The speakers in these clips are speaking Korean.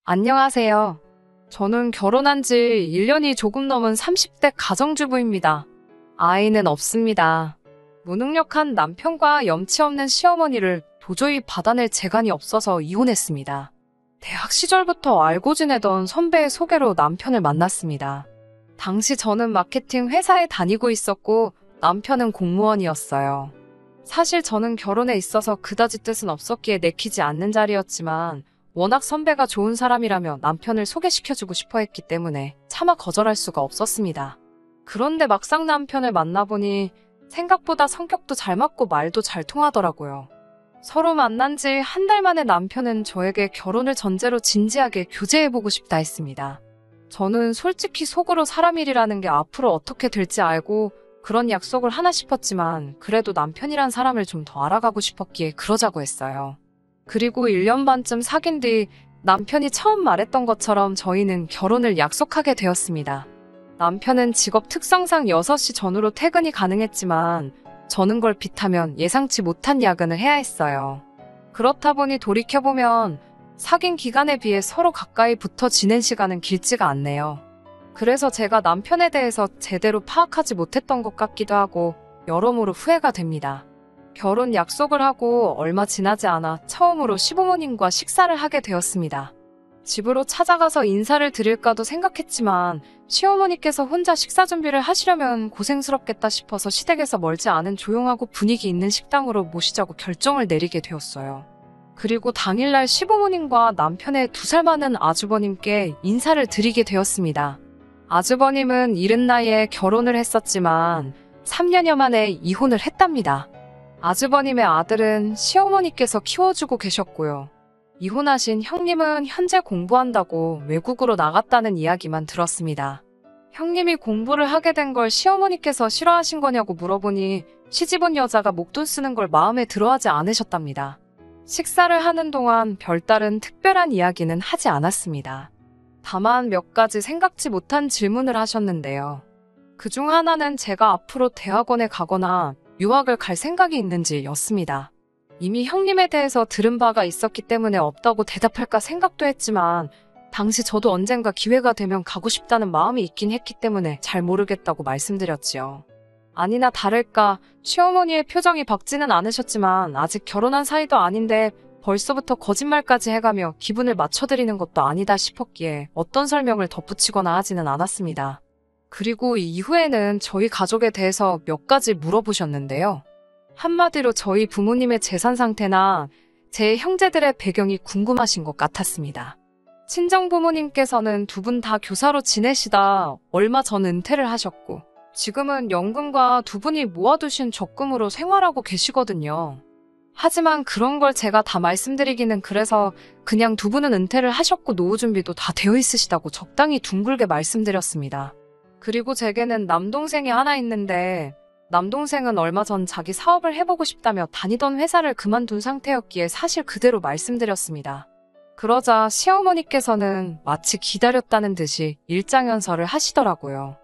안녕하세요. 저는 결혼한 지 1년이 조금 넘은 30대 가정주부입니다. 아이는 없습니다. 무능력한 남편과 염치 없는 시어머니를 도저히 받아낼 재간이 없어서 이혼했습니다. 대학 시절부터 알고 지내던 선배의 소개로 남편을 만났습니다. 당시 저는 마케팅 회사에 다니고 있었고 남편은 공무원이었어요. 사실 저는 결혼에 있어서 그다지 뜻은 없었기에 내키지 않는 자리였지만 워낙 선배가 좋은 사람이라며 남편을 소개시켜주고 싶어 했기 때문에 차마 거절할 수가 없었습니다. 그런데 막상 남편을 만나보니 생각보다 성격도 잘 맞고 말도 잘 통하더라고요. 서로 만난 지 한 달 만에 남편은 저에게 결혼을 전제로 진지하게 교제해보고 싶다 했습니다. 저는 솔직히 속으로 사람 일이라는 게 앞으로 어떻게 될지 알고 그런 약속을 하나 싶었지만 그래도 남편이란 사람을 좀 더 알아가고 싶었기에 그러자고 했어요. 그리고 1년 반쯤 사귄 뒤 남편이 처음 말했던 것처럼 저희는 결혼을 약속하게 되었습니다. 남편은 직업 특성상 6시 전후로 퇴근이 가능했지만 저는 걸 빗하면 예상치 못한 야근을 해야 했어요. 그렇다 보니 돌이켜보면 사귄 기간에 비해 서로 가까이 붙어 지낸 시간은 길지가 않네요. 그래서 제가 남편에 대해서 제대로 파악하지 못했던 것 같기도 하고 여러모로 후회가 됩니다. 결혼 약속을 하고 얼마 지나지 않아 처음으로 시부모님과 식사를 하게 되었습니다. 집으로 찾아가서 인사를 드릴까도 생각했지만 시어머니께서 혼자 식사 준비를 하시려면 고생스럽겠다 싶어서 시댁에서 멀지 않은 조용하고 분위기 있는 식당으로 모시자고 결정을 내리게 되었어요. 그리고 당일날 시부모님과 남편의 2살 많은 아주버님께 인사를 드리게 되었습니다. 아주버님은 이른 나이에 결혼을 했었지만 3년여 만에 이혼을 했답니다. 아주버님의 아들은 시어머니께서 키워주고 계셨고요. 이혼하신 형님은 현재 공부한다고 외국으로 나갔다는 이야기만 들었습니다. 형님이 공부를 하게 된 걸 시어머니께서 싫어하신 거냐고 물어보니 시집온 여자가 목돈 쓰는 걸 마음에 들어하지 않으셨답니다. 식사를 하는 동안 별다른 특별한 이야기는 하지 않았습니다. 다만 몇 가지 생각지 못한 질문을 하셨는데요. 그중 하나는 제가 앞으로 대학원에 가거나 유학을 갈 생각이 있는지 였습니다. 이미 형님에 대해서 들은 바가 있었기 때문에 없다고 대답할까 생각도 했지만 당시 저도 언젠가 기회가 되면 가고 싶다는 마음이 있긴 했기 때문에 잘 모르겠다고 말씀드렸지요. 아니나 다를까 시어머니의 표정이 밝지는 않으셨지만 아직 결혼한 사이도 아닌데 벌써부터 거짓말까지 해가며 기분을 맞춰드리는 것도 아니다 싶었기에 어떤 설명을 덧붙이거나 하지는 않았습니다. 그리고 이후에는 저희 가족에 대해서 몇 가지 물어보셨는데요. 한마디로 저희 부모님의 재산 상태나 제 형제들의 배경이 궁금하신 것 같았습니다. 친정 부모님께서는 2분 다 교사로 지내시다 얼마 전 은퇴를 하셨고 지금은 연금과 2분이 모아두신 적금으로 생활하고 계시거든요. 하지만 그런 걸 제가 다 말씀드리기는 그래서 그냥 2분은 은퇴를 하셨고 노후 준비도 다 되어 있으시다고 적당히 둥글게 말씀드렸습니다. 그리고 제게는 남동생이 하나 있는데 남동생은 얼마 전 자기 사업을 해보고 싶다며 다니던 회사를 그만둔 상태였기에 사실 그대로 말씀드렸습니다. 그러자 시어머니께서는 마치 기다렸다는 듯이 일장연설을 하시더라고요.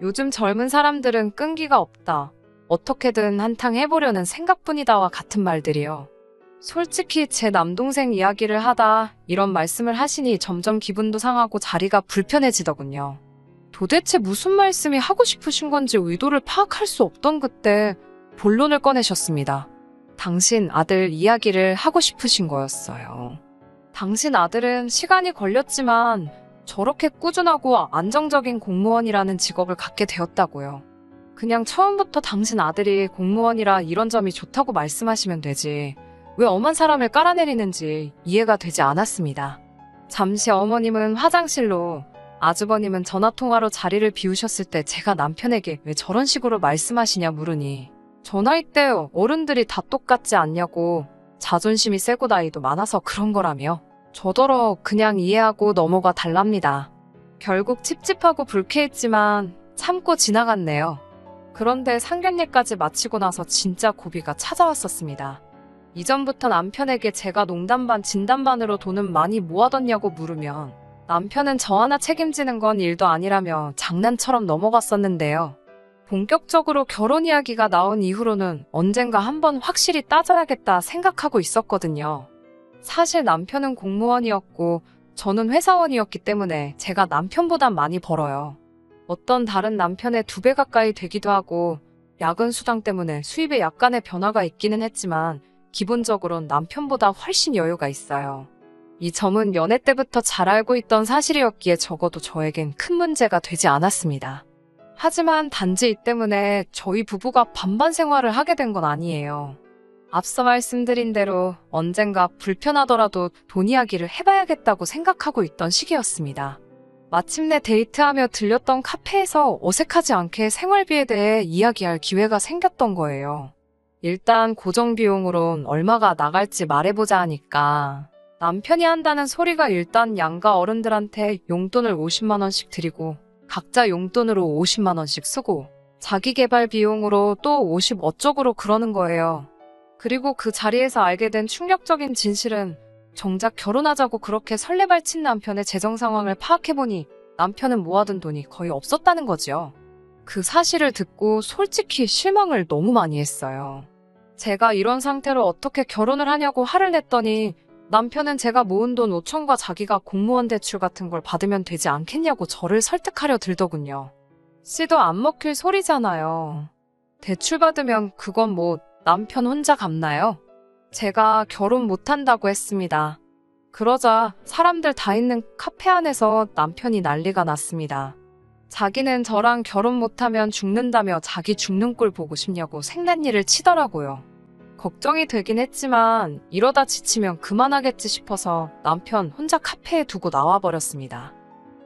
요즘 젊은 사람들은 끈기가 없다. 어떻게든 한탕 해보려는 생각뿐이다와 같은 말들이요. 솔직히 제 남동생 이야기를 하다 이런 말씀을 하시니 점점 기분도 상하고 자리가 불편해지더군요. 도대체 무슨 말씀이 하고 싶으신 건지 의도를 파악할 수 없던 그때 본론을 꺼내셨습니다. 당신 아들 이야기를 하고 싶으신 거였어요. 당신 아들은 시간이 걸렸지만 저렇게 꾸준하고 안정적인 공무원이라는 직업을 갖게 되었다고요. 그냥 처음부터 당신 아들이 공무원이라 이런 점이 좋다고 말씀하시면 되지 왜 엄한 사람을 깔아내리는지 이해가 되지 않았습니다. 잠시 어머님은 화장실로 아주버님은 전화통화로 자리를 비우셨을 때 제가 남편에게 왜 저런 식으로 말씀하시냐 물으니 저 나이 때 어른들이 다 똑같지 않냐고 자존심이 세고 나이도 많아서 그런 거라며 저더러 그냥 이해하고 넘어가 달랍니다. 결국 찝찝하고 불쾌했지만 참고 지나갔네요. 그런데 상견례까지 마치고 나서 진짜 고비가 찾아왔었습니다. 이전부터 남편에게 제가 농담 반 진담 반으로 돈은 많이 모아뒀냐고 물으면 남편은 저 하나 책임지는 건 일도 아니라며 장난처럼 넘어갔었는데요. 본격적으로 결혼 이야기가 나온 이후로는 언젠가 한번 확실히 따져야겠다 생각하고 있었거든요. 사실 남편은 공무원이었고 저는 회사원이었기 때문에 제가 남편보단 많이 벌어요. 어떤 다른 남편의 2배 가까이 되기도 하고 야근 수당 때문에 수입에 약간의 변화가 있기는 했지만 기본적으로는 남편보다 훨씬 여유가 있어요. 이 점은 연애 때부터 잘 알고 있던 사실이었기에 적어도 저에겐 큰 문제가 되지 않았습니다. 하지만 단지 이 때문에 저희 부부가 반반 생활을 하게 된 건 아니에요. 앞서 말씀드린 대로 언젠가 불편하더라도 돈 이야기를 해봐야겠다고 생각하고 있던 시기였습니다. 마침내 데이트하며 들렸던 카페에서 어색하지 않게 생활비에 대해 이야기할 기회가 생겼던 거예요. 일단 고정비용으론 얼마가 나갈지 말해보자 하니까 남편이 한다는 소리가 일단 양가 어른들한테 용돈을 50만 원씩 드리고 각자 용돈으로 50만 원씩 쓰고 자기 개발 비용으로 또 50 어쩌고로 그러는 거예요. 그리고 그 자리에서 알게 된 충격적인 진실은 정작 결혼하자고 그렇게 설레발친 남편의 재정 상황을 파악해보니 남편은 모아둔 돈이 거의 없었다는 거지요. 그 사실을 듣고 솔직히 실망을 너무 많이 했어요. 제가 이런 상태로 어떻게 결혼을 하냐고 화를 냈더니 남편은 제가 모은 돈 5천과 자기가 공무원 대출 같은 걸 받으면 되지 않겠냐고 저를 설득하려 들더군요. 씨도 안 먹힐 소리잖아요. 대출 받으면 그건 뭐 남편 혼자 갚나요? 제가 결혼 못한다고 했습니다. 그러자 사람들 다 있는 카페 안에서 남편이 난리가 났습니다. 자기는 저랑 결혼 못하면 죽는다며 자기 죽는 꼴 보고 싶냐고 생난리를 치더라고요. 걱정이 되긴 했지만 이러다 지치면 그만하겠지 싶어서 남편 혼자 카페에 두고 나와버렸습니다.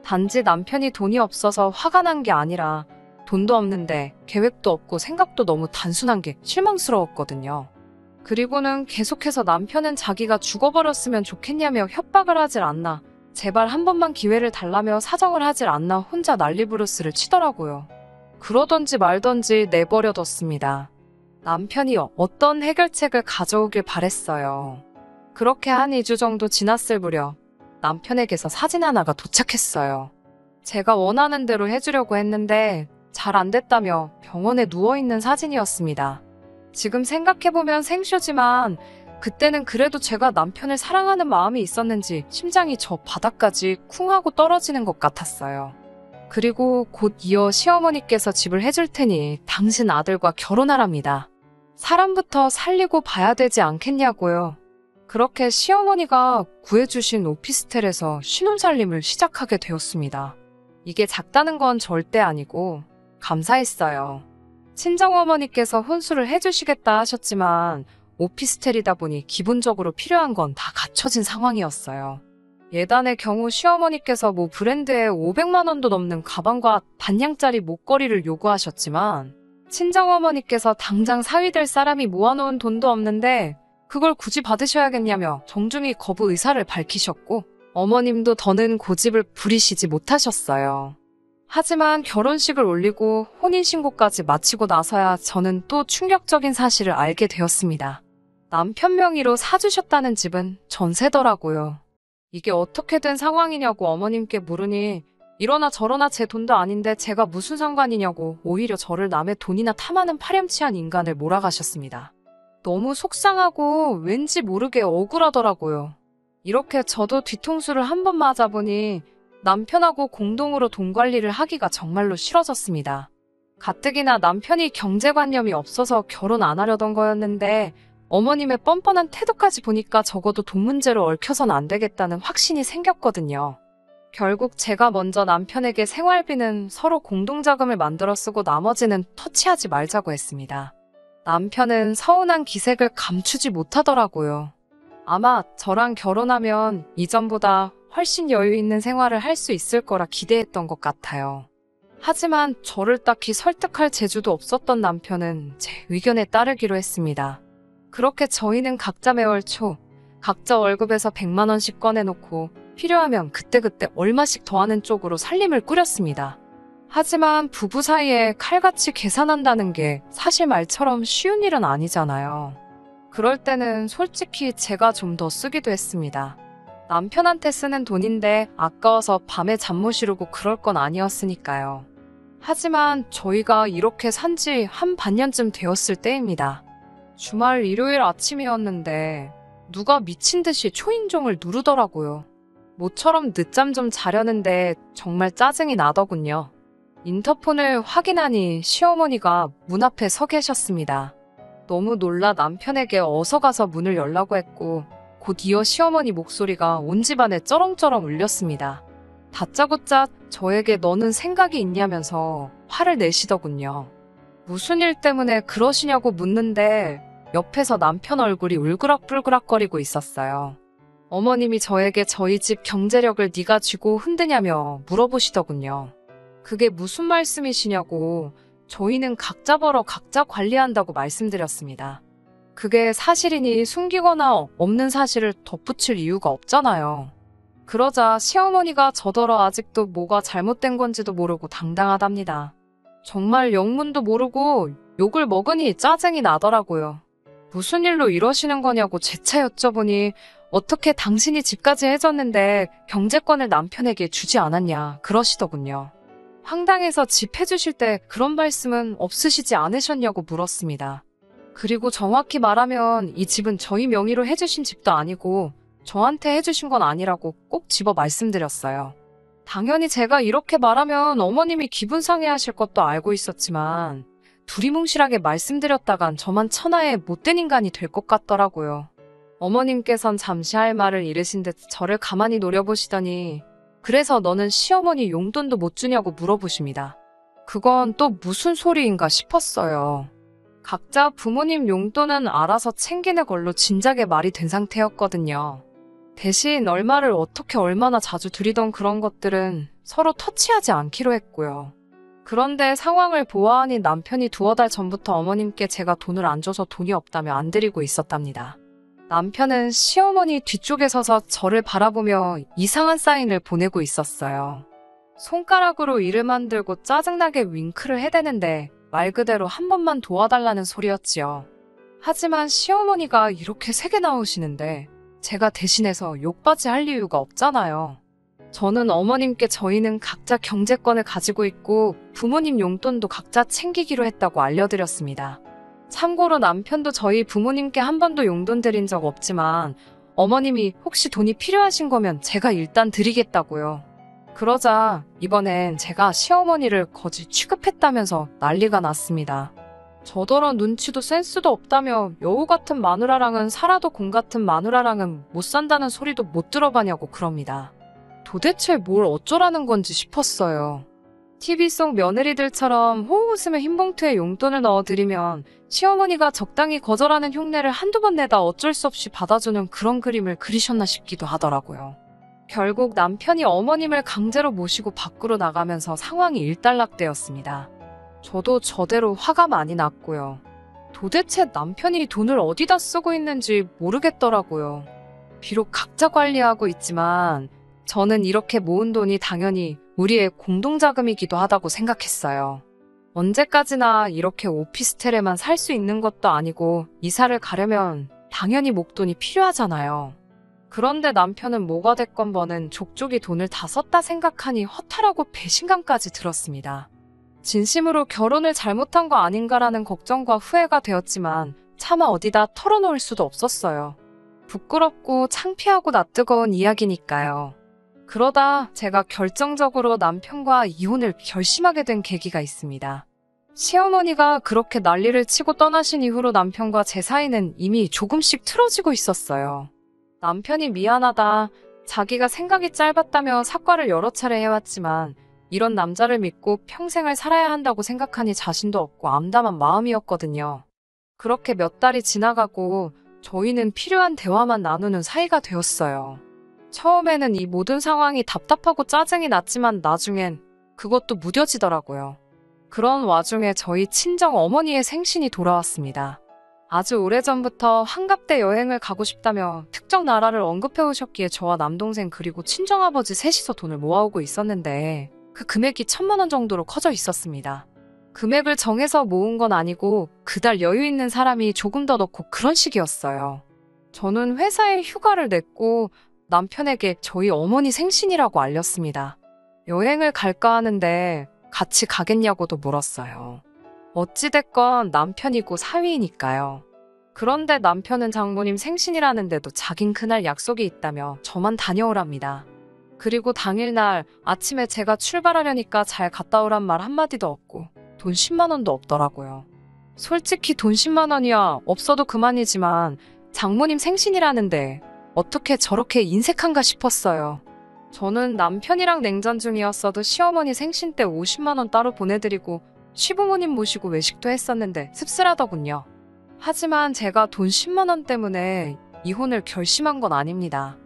단지 남편이 돈이 없어서 화가 난 게 아니라 돈도 없는데 계획도 없고 생각도 너무 단순한 게 실망스러웠거든요. 그리고는 계속해서 남편은 자기가 죽어버렸으면 좋겠냐며 협박을 하질 않나, 제발 한 번만 기회를 달라며 사정을 하질 않나 혼자 난리부르스를 치더라고요. 그러던지 말던지 내버려뒀습니다. 남편이 어떤 해결책을 가져오길 바랬어요. 그렇게 한 2주 정도 지났을 무렵 남편에게서 사진 하나가 도착했어요. 제가 원하는 대로 해주려고 했는데 잘 안 됐다며 병원에 누워있는 사진이었습니다. 지금 생각해보면 생쇼지만 그때는 그래도 제가 남편을 사랑하는 마음이 있었는지 심장이 저 바닥까지 쿵 하고 떨어지는 것 같았어요. 그리고 곧 이어 시어머니께서 집을 해줄 테니 당신 아들과 결혼하랍니다. 사람부터 살리고 봐야 되지 않겠냐고요. 그렇게 시어머니가 구해주신 오피스텔에서 신혼살림을 시작하게 되었습니다. 이게 작다는 건 절대 아니고 감사했어요. 친정어머니께서 혼수를 해주시겠다 하셨지만 오피스텔이다 보니 기본적으로 필요한 건 다 갖춰진 상황이었어요. 예단의 경우 시어머니께서 모 브랜드에 500만 원도 넘는 가방과 반냥짜리 목걸이를 요구하셨지만 친정어머니께서 당장 사위 될 사람이 모아놓은 돈도 없는데 그걸 굳이 받으셔야겠냐며 정중히 거부 의사를 밝히셨고 어머님도 더는 고집을 부리시지 못하셨어요. 하지만 결혼식을 올리고 혼인신고까지 마치고 나서야 저는 또 충격적인 사실을 알게 되었습니다. 남편 명의로 사주셨다는 집은 전세더라고요. 이게 어떻게 된 상황이냐고 어머님께 물으니 이러나 저러나 제 돈도 아닌데 제가 무슨 상관이냐고 오히려 저를 남의 돈이나 탐하는 파렴치한 인간을 몰아가셨습니다. 너무 속상하고 왠지 모르게 억울하더라고요. 이렇게 저도 뒤통수를 한 번 맞아보니 남편하고 공동으로 돈 관리를 하기가 정말로 싫어졌습니다. 가뜩이나 남편이 경제관념이 없어서 결혼 안 하려던 거였는데 어머님의 뻔뻔한 태도까지 보니까 적어도 돈 문제로 얽혀선 안 되겠다는 확신이 생겼거든요. 결국 제가 먼저 남편에게 생활비는 서로 공동자금을 만들어 쓰고 나머지는 터치하지 말자고 했습니다. 남편은 서운한 기색을 감추지 못하더라고요. 아마 저랑 결혼하면 이전보다 훨씬 여유 있는 생활을 할 수 있을 거라 기대했던 것 같아요. 하지만 저를 딱히 설득할 재주도 없었던 남편은 제 의견에 따르기로 했습니다. 그렇게 저희는 각자 매월 초 각자 월급에서 100만 원씩 꺼내놓고 필요하면 그때그때 얼마씩 더하는 쪽으로 살림을 꾸렸습니다. 하지만 부부 사이에 칼같이 계산한다는 게 사실 말처럼 쉬운 일은 아니잖아요. 그럴 때는 솔직히 제가 좀 더 쓰기도 했습니다. 남편한테 쓰는 돈인데 아까워서 밤에 잠 못 이루고 그럴 건 아니었으니까요. 하지만 저희가 이렇게 산지 한 반년쯤 되었을 때입니다. 주말 일요일 아침이었는데 누가 미친 듯이 초인종을 누르더라고요. 모처럼 늦잠 좀 자려는데 정말 짜증이 나더군요. 인터폰을 확인하니 시어머니가 문 앞에 서 계셨습니다. 너무 놀라 남편에게 어서 가서 문을 열라고 했고 곧 이어 시어머니 목소리가 온 집안에 쩌렁쩌렁 울렸습니다. 다짜고짜 저에게 너는 생각이 있냐면서 화를 내시더군요. 무슨 일 때문에 그러시냐고 묻는데 옆에서 남편 얼굴이 울그락불그락거리고 있었어요. 어머님이 저에게 저희 집 경제력을 네가 쥐고 흔드냐며 물어보시더군요. 그게 무슨 말씀이시냐고 저희는 각자 벌어 각자 관리한다고 말씀드렸습니다. 그게 사실이니 숨기거나 없는 사실을 덧붙일 이유가 없잖아요. 그러자 시어머니가 저더러 아직도 뭐가 잘못된 건지도 모르고 당당하답니다. 정말 영문도 모르고 욕을 먹으니 짜증이 나더라고요. 무슨 일로 이러시는 거냐고 재차 여쭤보니 어떻게 당신이 집까지 해줬는데 경제권을 남편에게 주지 않았냐 그러시더군요. 황당해서 집 해주실 때 그런 말씀은 없으시지 않으셨냐고 물었습니다. 그리고 정확히 말하면 이 집은 저희 명의로 해주신 집도 아니고 저한테 해주신 건 아니라고 꼭 집어 말씀드렸어요. 당연히 제가 이렇게 말하면 어머님이 기분 상해하실 것도 알고 있었지만 두리뭉실하게 말씀드렸다간 저만 천하의 못된 인간이 될 것 같더라고요. 어머님께선 잠시 할 말을 잃으신 듯 저를 가만히 노려보시더니 그래서 너는 시어머니 용돈도 못 주냐고 물어보십니다. 그건 또 무슨 소리인가 싶었어요. 각자 부모님 용돈은 알아서 챙기는 걸로 진작에 말이 된 상태였거든요. 대신 얼마를 어떻게 얼마나 자주 드리던 그런 것들은 서로 터치하지 않기로 했고요. 그런데 상황을 보아하니 남편이 두어 달 전부터 어머님께 제가 돈을 안 줘서 돈이 없다며 안 드리고 있었답니다. 남편은 시어머니 뒤쪽에 서서 저를 바라보며 이상한 사인을 보내고 있었어요. 손가락으로 이를 만들고 짜증나게 윙크를 해대는데 말 그대로 한 번만 도와달라는 소리였지요. 하지만 시어머니가 이렇게 세게 나오시는데 제가 대신해서 욕받이 할 이유가 없잖아요. 저는 어머님께 저희는 각자 경제권을 가지고 있고 부모님 용돈도 각자 챙기기로 했다고 알려드렸습니다. 참고로 남편도 저희 부모님께 한 번도 용돈 드린 적 없지만 어머님이 혹시 돈이 필요하신 거면 제가 일단 드리겠다고요. 그러자 이번엔 제가 시어머니를 거지 취급했다면서 난리가 났습니다. 저더러 눈치도 센스도 없다며 여우 같은 마누라랑은 살아도 공 같은 마누라랑은 못 산다는 소리도 못 들어봤냐고 그럽니다. 도대체 뭘 어쩌라는 건지 싶었어요. TV 속 며느리들처럼 호호 웃으며 흰 봉투에 용돈을 넣어드리면 시어머니가 적당히 거절하는 흉내를 한두 번 내다 어쩔 수 없이 받아주는 그런 그림을 그리셨나 싶기도 하더라고요. 결국 남편이 어머님을 강제로 모시고 밖으로 나가면서 상황이 일단락되었습니다. 저도 저대로 화가 많이 났고요. 도대체 남편이 돈을 어디다 쓰고 있는지 모르겠더라고요. 비록 각자 관리하고 있지만 저는 이렇게 모은 돈이 당연히 우리의 공동자금이기도 하다고 생각했어요. 언제까지나 이렇게 오피스텔에만 살 수 있는 것도 아니고 이사를 가려면 당연히 목돈이 필요하잖아요. 그런데 남편은 뭐가 됐건 뭐는 족족이 돈을 다 썼다 생각하니 허탈하고 배신감까지 들었습니다. 진심으로 결혼을 잘못한 거 아닌가라는 걱정과 후회가 되었지만 차마 어디다 털어놓을 수도 없었어요. 부끄럽고 창피하고 낯뜨거운 이야기니까요. 그러다 제가 결정적으로 남편과 이혼을 결심하게 된 계기가 있습니다. 시어머니가 그렇게 난리를 치고 떠나신 이후로 남편과 제 사이는 이미 조금씩 틀어지고 있었어요. 남편이 미안하다, 자기가 생각이 짧았다며 사과를 여러 차례 해왔지만 이런 남자를 믿고 평생을 살아야 한다고 생각하니 자신도 없고 암담한 마음이었거든요. 그렇게 몇 달이 지나가고 저희는 필요한 대화만 나누는 사이가 되었어요. 처음에는 이 모든 상황이 답답하고 짜증이 났지만 나중엔 그것도 무뎌지더라고요. 그런 와중에 저희 친정 어머니의 생신이 돌아왔습니다. 아주 오래전부터 한갑대 여행을 가고 싶다며 특정 나라를 언급해 오셨기에 저와 남동생 그리고 친정아버지 셋이서 돈을 모아오고 있었는데 그 금액이 1,000만 원 정도로 커져 있었습니다. 금액을 정해서 모은 건 아니고 그달 여유 있는 사람이 조금 더 넣고 그런 식이었어요. 저는 회사에 휴가를 냈고 남편에게 저희 어머니 생신이라고 알렸습니다. 여행을 갈까 하는데 같이 가겠냐고도 물었어요. 어찌됐건 남편이고 사위이니까요. 그런데 남편은 장모님 생신이라는데도 자긴 그날 약속이 있다며 저만 다녀오랍니다. 그리고 당일날 아침에 제가 출발하려니까 잘 갔다 오란 말 한마디도 없고 돈 10만 원도 없더라고요. 솔직히 돈 10만 원이야 없어도 그만이지만 장모님 생신이라는데 어떻게 저렇게 인색한가 싶었어요. 저는 남편이랑 냉전 중이었어도 시어머니 생신 때 50만 원 따로 보내드리고 시부모님 모시고 외식도 했었는데 씁쓸하더군요. 하지만 제가 돈 10만 원 때문에 이혼을 결심한 건 아닙니다.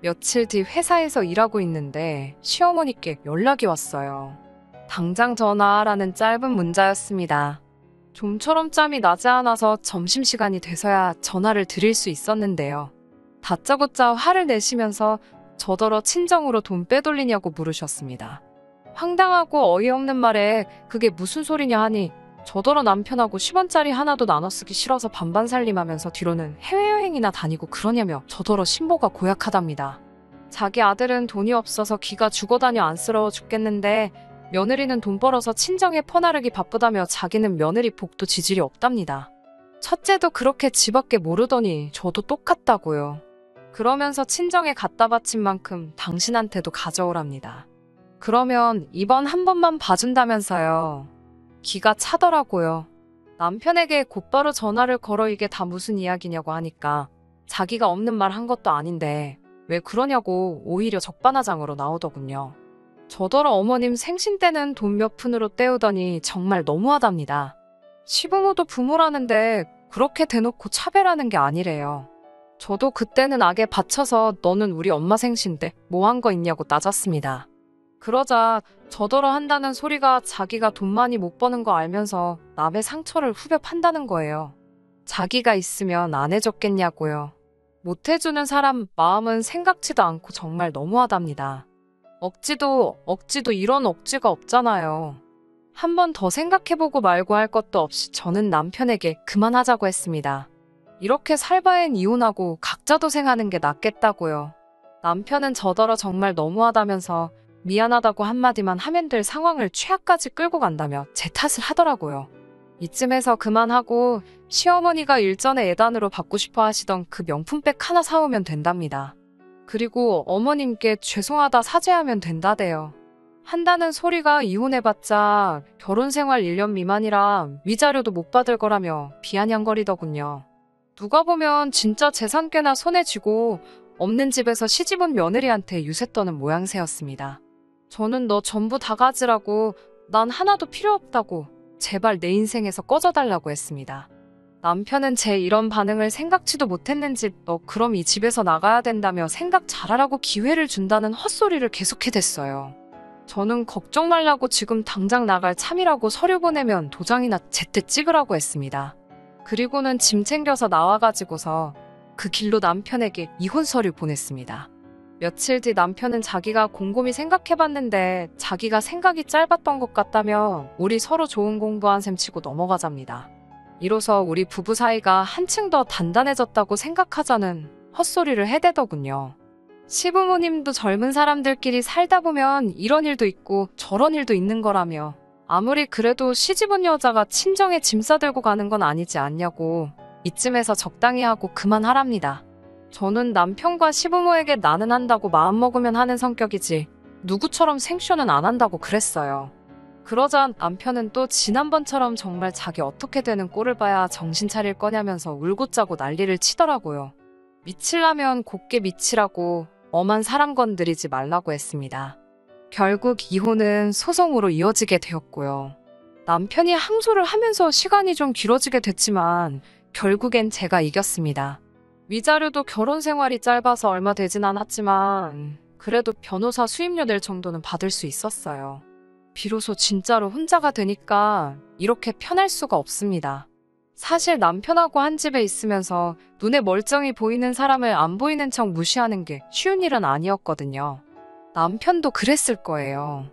며칠 뒤 회사에서 일하고 있는데 시어머니께 연락이 왔어요. 당장 전화하라는 짧은 문자였습니다. 좀처럼 짬이 나지 않아서 점심시간이 돼서야 전화를 드릴 수 있었는데요. 다짜고짜 화를 내시면서 저더러 친정으로 돈 빼돌리냐고 물으셨습니다. 황당하고 어이없는 말에 그게 무슨 소리냐 하니 저더러 남편하고 10원짜리 하나도 나눠 쓰기 싫어서 반반 살림하면서 뒤로는 해외여행이나 다니고 그러냐며 저더러 신보가 고약하답니다. 자기 아들은 돈이 없어서 기가 죽어다녀 안쓰러워 죽겠는데 며느리는 돈 벌어서 친정에 퍼나르기 바쁘다며 자기는 며느리 복도 지질이 없답니다. 첫째도 그렇게 지밖에 모르더니 저도 똑같다고요. 그러면서 친정에 갖다 바친 만큼 당신한테도 가져오랍니다. 그러면 이번 한 번만 봐준다면서요. 기가 차더라고요. 남편에게 곧바로 전화를 걸어 이게 다 무슨 이야기냐고 하니까 자기가 없는 말 한 것도 아닌데 왜 그러냐고 오히려 적반하장으로 나오더군요. 저더러 어머님 생신 때는 돈 몇 푼으로 때우더니 정말 너무하답니다. 시부모도 부모라는데 그렇게 대놓고 차별하는 게 아니래요. 저도 그때는 악에 받쳐서 너는 우리 엄마 생신 때 뭐 한 거 있냐고 따졌습니다. 그러자 저더러 한다는 소리가 자기가 돈 많이 못 버는 거 알면서 남의 상처를 후벼 판다는 거예요. 자기가 있으면 안 해줬겠냐고요. 못 해주는 사람 마음은 생각지도 않고 정말 너무하답니다. 억지도 이런 억지가 없잖아요. 한 번 더 생각해보고 말고 할 것도 없이 저는 남편에게 그만하자고 했습니다. 이렇게 살 바엔 이혼하고 각자 도생하는 게 낫겠다고요. 남편은 저더러 정말 너무하다면서 미안하다고 한마디만 하면 될 상황을 최악까지 끌고 간다며 제 탓을 하더라고요. 이쯤에서 그만하고 시어머니가 일전에 예단으로 받고 싶어 하시던 그 명품백 하나 사오면 된답니다. 그리고 어머님께 죄송하다 사죄하면 된다대요. 한다는 소리가 이혼해봤자 결혼생활 1년 미만이라 위자료도 못 받을 거라며 비아냥거리더군요. 누가 보면 진짜 재산 꽤나 손에 쥐고 없는 집에서 시집온 며느리한테 유세 떠는 모양새였습니다. 저는 너 전부 다 가지라고 난 하나도 필요 없다고 제발 내 인생에서 꺼져달라고 했습니다. 남편은 제 이런 반응을 생각지도 못했는지 너 그럼 이 집에서 나가야 된다며 생각 잘하라고 기회를 준다는 헛소리를 계속해댔어요. 저는 걱정 말라고 지금 당장 나갈 참이라고 서류 보내면 도장이나 제때 찍으라고 했습니다. 그리고는 짐 챙겨서 나와가지고서 그 길로 남편에게 이혼 서류 보냈습니다. 며칠 뒤 남편은 자기가 곰곰이 생각해봤는데 자기가 생각이 짧았던 것 같다며 우리 서로 좋은 공부한 셈 치고 넘어가잡니다. 이로써 우리 부부 사이가 한층 더 단단해졌다고 생각하자는 헛소리를 해대더군요. 시부모님도 젊은 사람들끼리 살다 보면 이런 일도 있고 저런 일도 있는 거라며 아무리 그래도 시집온 여자가 친정에 짐 싸들고 가는 건 아니지 않냐고 이쯤에서 적당히 하고 그만하랍니다. 저는 남편과 시부모에게 나는 한다고 마음먹으면 하는 성격이지 누구처럼 생쇼는 안 한다고 그랬어요. 그러자 남편은 또 지난번처럼 정말 자기 어떻게 되는 꼴을 봐야 정신 차릴 거냐면서 울고 짜고 난리를 치더라고요. 미치려면 곱게 미치라고 엄한 사람 건드리지 말라고 했습니다. 결국 이혼은 소송으로 이어지게 되었고요. 남편이 항소를 하면서 시간이 좀 길어지게 됐지만 결국엔 제가 이겼습니다. 위자료도 결혼 생활이 짧아서 얼마 되진 않았지만 그래도 변호사 수임료 낼 정도는 받을 수 있었어요. 비로소 진짜로 혼자가 되니까 이렇게 편할 수가 없습니다. 사실 남편하고 한 집에 있으면서 눈에 멀쩡히 보이는 사람을 안 보이는 척 무시하는 게 쉬운 일은 아니었거든요. 남편도 그랬을 거예요.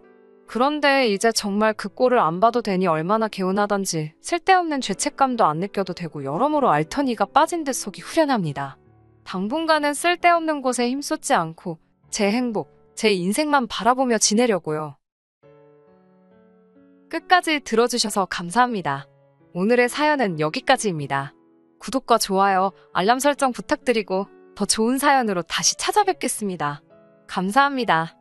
그런데 이제 정말 그 꼴을 안 봐도 되니 얼마나 개운하던지 쓸데없는 죄책감도 안 느껴도 되고 여러모로 알터니가 빠진 듯 속이 후련합니다. 당분간은 쓸데없는 곳에 힘쏟지 않고 제 행복, 제 인생만 바라보며 지내려고요. 끝까지 들어주셔서 감사합니다. 오늘의 사연은 여기까지입니다. 구독과 좋아요, 알람 설정 부탁드리고 더 좋은 사연으로 다시 찾아뵙겠습니다. 감사합니다.